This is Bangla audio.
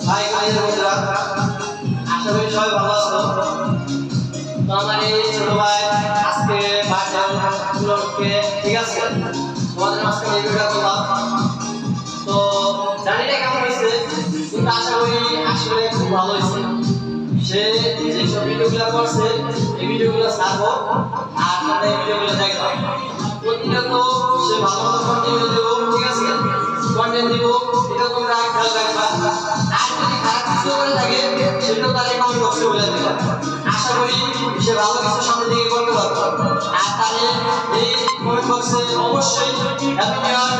হাই গাইস বন্ধুরা, আশা করি সবাই ভালো আছো। তো আমার এই ছোট ভাই আজকে বার্থডে উপলক্ষে, ঠিক আছে, তোমাদের আজকে এই ভিডিওটা করলাম। তো জানি না কেমন হয়েছে, কিন্তু আশা করি আসলে খুব ভালো হয়েছে। সে যেসব ভিডিওগুলো করছে এই ভিডিওগুলো ছাড়বো আর তোমরা এই ভিডিওগুলো দেখো। প্রতিনিয়ত সে ভালো ভালো কন্টেন্ট দেবো, ঠিক আছে, কন্টেন্ট দিব, এটা তোমরা খেয়াল রাখবা। আর যদি খারাপ কিছু করে থাকে সেটা তার কমেন্ট বক্সে বলে দিবা। আশা করি সে ভালো কিছু সামনে দিকে করতে পারবে। আর তাহলে এই কমেন্ট বক্সে অবশ্যই হ্যাপি নিউ ইয়ার